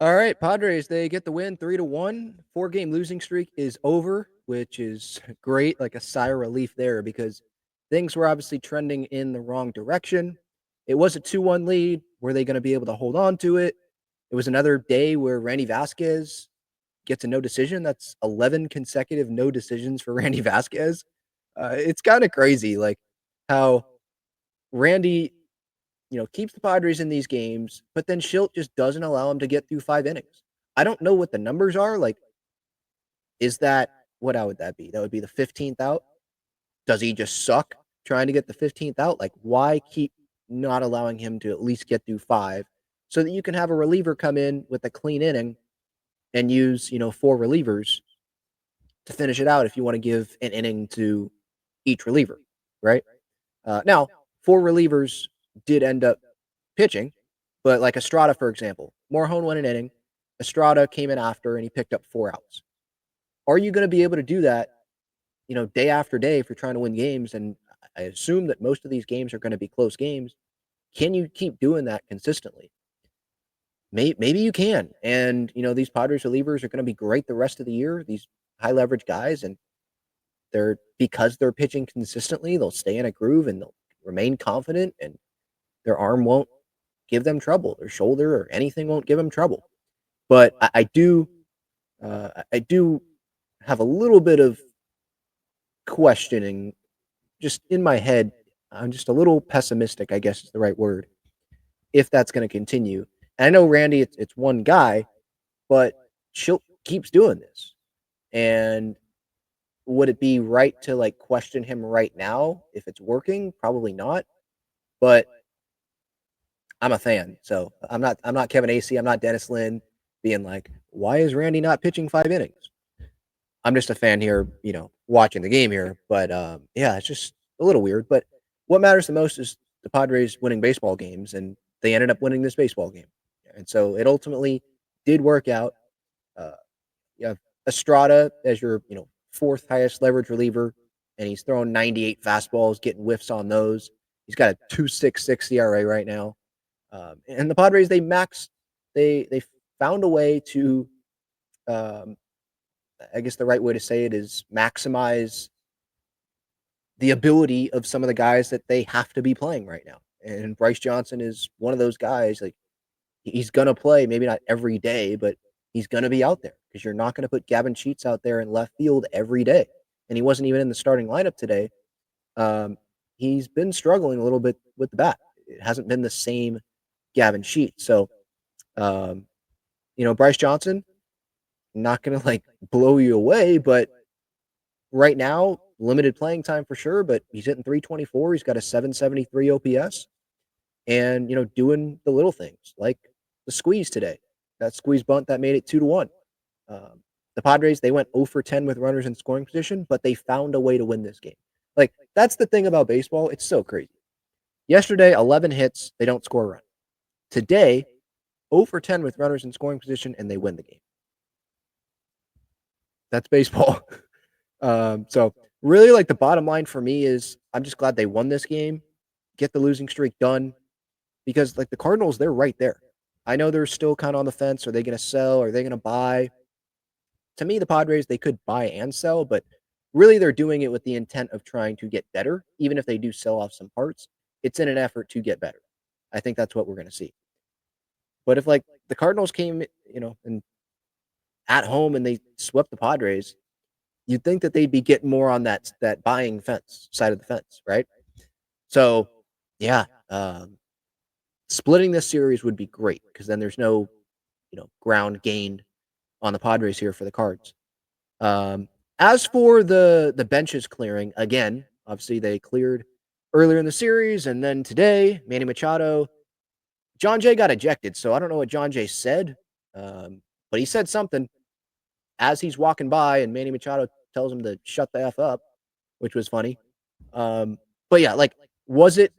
All right, Padres, they get the win 3-1. 4-game losing streak is over, which is great, like a sigh of relief there because things were obviously trending in the wrong direction. It was a 2-1 lead. Were they going to be able to hold on to it? It was another day where Randy Vasquez gets a no decision. That's 11 consecutive no decisions for Randy Vasquez. It's kind of crazy, like how Randy keeps the Padres in these games, but then Schilt just doesn't allow him to get through 5 innings. I don't know what the numbers are. Like, is that what would that be? That would be the 15th out. Does he just suck trying to get the 15th out? Like, why keep not allowing him to at least get through five so that you can have a reliever come in with a clean inning and use, four relievers to finish it out if you want to give an inning to each reliever, right? Now, four relievers did end up pitching, but like Estrada, for example, Morhone won an inning. Estrada came in after and he picked up 4 outs. Are you going to be able to do that, day after day if you're trying to win games? And I assume that most of these games are going to be close games. Can you keep doing that consistently? Maybe you can. And, these Padres relievers are going to be great the rest of the year, these high leverage guys. And because they're pitching consistently, they'll stay in a groove and they'll remain confident and their arm won't give them trouble. Their shoulder or anything won't give them trouble. But I do have a little bit of questioning just in my head. I'm just a little pessimistic, I guess is the right word, if that's going to continue. And I know Randy, it's one guy, but she keeps doing this. And would it be right to like question him right now if it's working? Probably not. But I'm a fan, so I'm not Kevin Acee, I'm not Dennis Lin being like, why is Randy not pitching 5 innings? I'm just a fan here, watching the game here. But yeah, it's just a little weird. But what matters the most is the Padres winning baseball games, and they ended up winning this baseball game. And so it ultimately did work out. Uh, you have Estrada as your, fourth highest leverage reliever, and he's throwing 98 fastballs, getting whiffs on those. He's got a 2.66 ERA right now. And the Padres, they found a way to, I guess the right way to say it is maximize the ability of some of the guys that they have to be playing right now. And Bryce Johnson is one of those guys. Like, he's gonna play, maybe not every day, but he's gonna be out there because you're not gonna put Gavin Sheets out there in left field every day. And he wasn't even in the starting lineup today. Um, he's been struggling a little bit with the bat. It hasn't been the same Gavin Sheets. So, um, Bryce Johnson, not gonna like blow you away, but right now, limited playing time for sure, but he's hitting 324. He's got a 773 OPS and, doing the little things like the squeeze today, that squeeze bunt that made it 2-1. The Padres, they went 0 for 10 with runners in scoring position, but they found a way to win this game. Like, that's the thing about baseball. It's so crazy. Yesterday, 11 hits, they don't score a run. Today, 0 for 10 with runners in scoring position, and they win the game. That's baseball. So really, like, the bottom line for me is I'm just glad they won this game, get the losing streak done, because like the Cardinals, they're right there. I know they're still kind of on the fence. Are they going to sell? Are they going to buy? To me, the Padres, they could buy and sell, but really they're doing it with the intent of trying to get better. Even if they do sell off some parts, it's in an effort to get better. I think that's what we're going to see. But if like the Cardinals came, and at home and they swept the Padres, you'd think that they'd be getting more on that buying fence side of the fence, right? So, yeah, splitting this series would be great because then there's no, ground gained on the Padres here for the Cards. As for the benches clearing, again, obviously they cleared earlier in the series, and then today, Manny Machado, John Jay got ejected, so I don't know what John Jay said, but he said something as he's walking by, and Manny Machado tells him to shut the F up, which was funny. But yeah, like, was it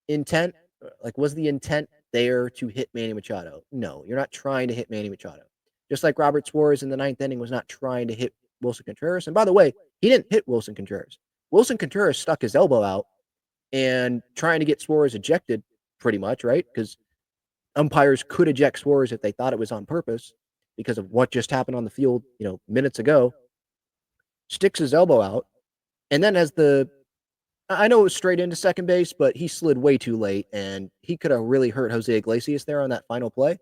intent? Like, was the intent there to hit Manny Machado? No, you're not trying to hit Manny Machado. Just like Robert Suarez in the ninth inning was not trying to hit Wilson Contreras. And by the way, he didn't hit Wilson Contreras. Wilson Contreras stuck his elbow out and trying to get Suarez ejected pretty much, right? Because Umpires could eject Suarez if they thought it was on purpose because of what just happened on the field, minutes ago. Sticks his elbow out, and then as the I know it was straight into second base, but he slid way too late, and he could have really hurt Jose Iglesias there on that final play.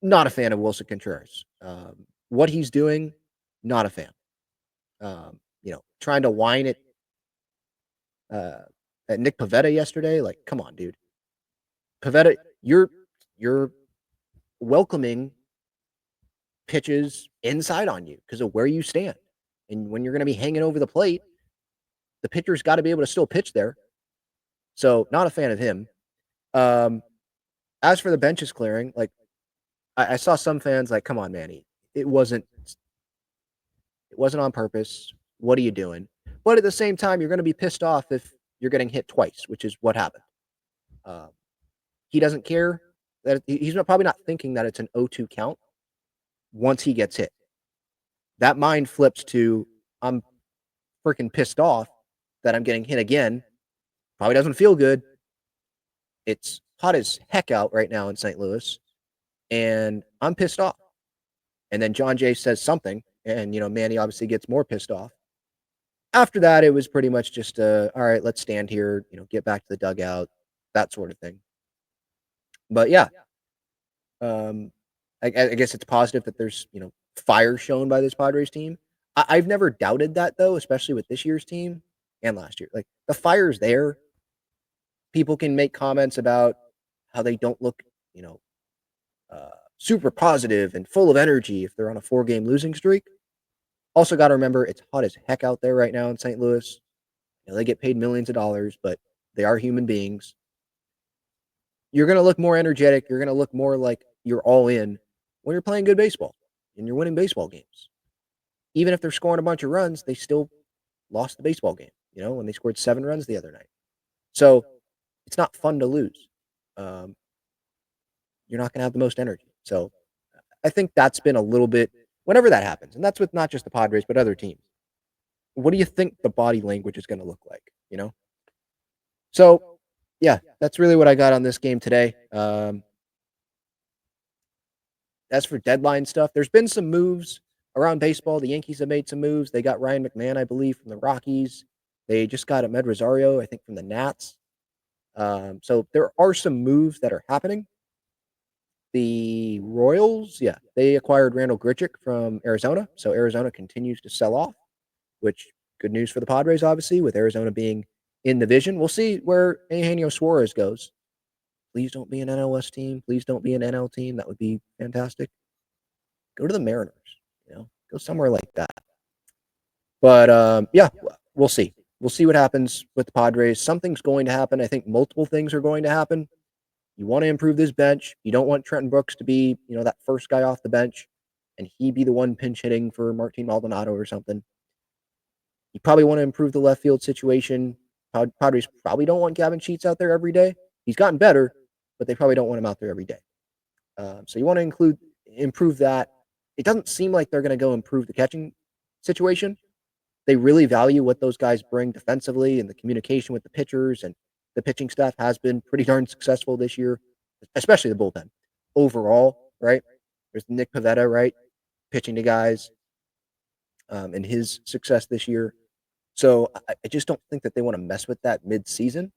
Not a fan of Wilson Contreras. What he's doing, not a fan. Trying to whine uh, at Nick Pivetta yesterday, like, come on, dude. Pivetta, you're welcoming pitches inside on you because of where you stand, and when you're going to be hanging over the plate, the pitcher's got to be able to still pitch there. So, not a fan of him. As for the benches clearing, like I saw some fans like, come on, Manny, it wasn't on purpose. What are you doing? But at the same time, you're going to be pissed off if you're getting hit twice, which is what happened. He doesn't care that he's probably not thinking that it's an 0-2 count once he gets hit. That mind flips to, I'm freaking pissed off that I'm getting hit again. Probably doesn't feel good. It's hot as heck out right now in St. Louis, and I'm pissed off. And then John Jay says something, and Manny obviously gets more pissed off. After that, it was pretty much just all right, let's stand here, get back to the dugout, that sort of thing. But yeah, I guess it's positive that there's fire shown by this Padres team. I've never doubted that though, especially with this year's team and last year. Like the fire's there. People can make comments about how they don't look, super positive and full of energy if they're on a 4-game losing streak. Also, got to remember it's hot as heck out there right now in St. Louis. They get paid millions of dollars, but they are human beings. You're going to look more energetic. You're going to look more like you're all in when you're playing good baseball and you're winning baseball games. Even if they're scoring a bunch of runs, they still lost the baseball game, when they scored 7 runs the other night. So it's not fun to lose. You're not going to have the most energy. So I think that's been a little bit, whenever that happens, and that's with not just the Padres, but other teams. What do you think the body language is going to look like, So, yeah, that's really what I got on this game today. As for deadline stuff, there's been some moves around baseball. The Yankees have made some moves. They got Ryan McMahon, I believe, from the Rockies. They just got Ahmed Rosario, I think, from the Nats. So there are some moves that are happening. The Royals, yeah, they acquired Randall Grichuk from Arizona. So Arizona continues to sell off, which good news for the Padres, obviously, with Arizona being in the division. We'll see where Eugenio Suarez goes. Please don't be an NLS team. Please don't be an NL team. That would be fantastic. Go to the Mariners, go somewhere like that. But yeah, we'll see. We'll see what happens with the Padres. Something's going to happen. I think multiple things are going to happen. You want to improve this bench. You don't want Trenton Brooks to be, that first guy off the bench and he be the one pinch hitting for Martin Maldonado or something. You probably want to improve the left field situation. Padres probably don't want Gavin Sheets out there every day. He's gotten better, but they probably don't want him out there every day. So you want to improve that. It doesn't seem like they're going to go improve the catching situation. They really value what those guys bring defensively and the communication with the pitchers, and the pitching staff has been pretty darn successful this year, especially the bullpen. Overall, right? There's Nick Pivetta, right? Pitching to guys and his success this year. So I just don't think that they want to mess with that mid-season.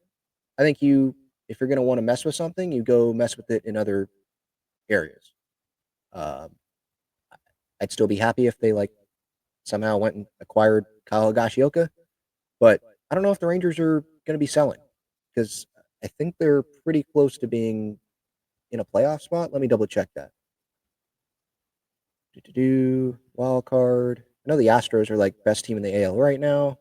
I think if you're going to want to mess with something, you go mess with it in other areas. I'd still be happy if they somehow went and acquired Kyle Higashioka, but I don't know if the Rangers are going to be selling because I think they're pretty close to being in a playoff spot. Let me double check that. Wild card. I know the Astros are best team in the AL right now.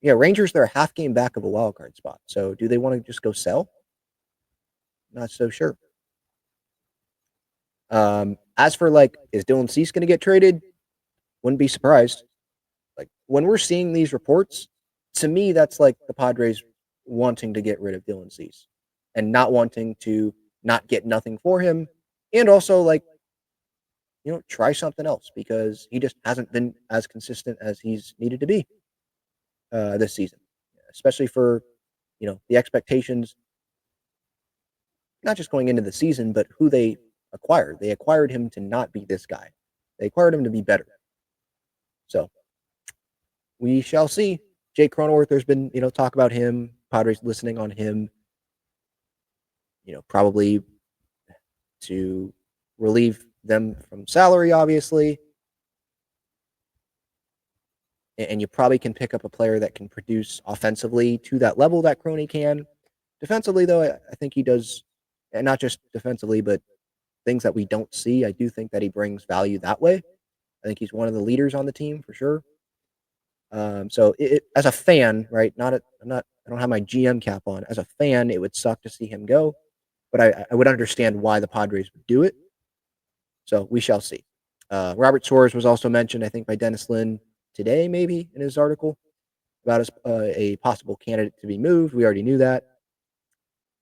Yeah, Rangers, they're a half game back of a wild card spot. So do they want to just go sell? Not so sure. As for is Dylan Cease going to get traded? Wouldn't be surprised. When we're seeing these reports, to me, that's the Padres wanting to get rid of Dylan Cease and not wanting to not get nothing for him. And also try something else because he just hasn't been as consistent as he's needed to be this season, especially for, the expectations not just going into the season, but who they acquired. They acquired him to not be this guy. They acquired him to be better. So we shall see. Jake Cronenworth, there's been, talk about him, Padres listening on him, probably to relieve them from salary, obviously. And you probably can pick up a player that can produce offensively to that level that Crony can. Defensively, though, I think he does, and not just defensively, but things that we don't see. I do think that he brings value that way. I think he's one of the leaders on the team for sure. So as a fan, right? I don't have my GM cap on. As a fan, it would suck to see him go, but I would understand why the Padres would do it. So we shall see. Robert Torres was also mentioned, I think, by Dennis Lin today, maybe in his article about a possible candidate to be moved. We already knew that.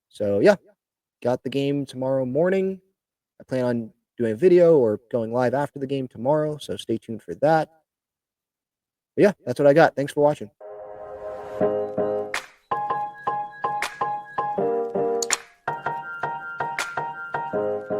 So yeah, got the game tomorrow morning. I plan on doing a video or going live after the game tomorrow, so stay tuned for that. But yeah, that's what I got. Thanks for watching.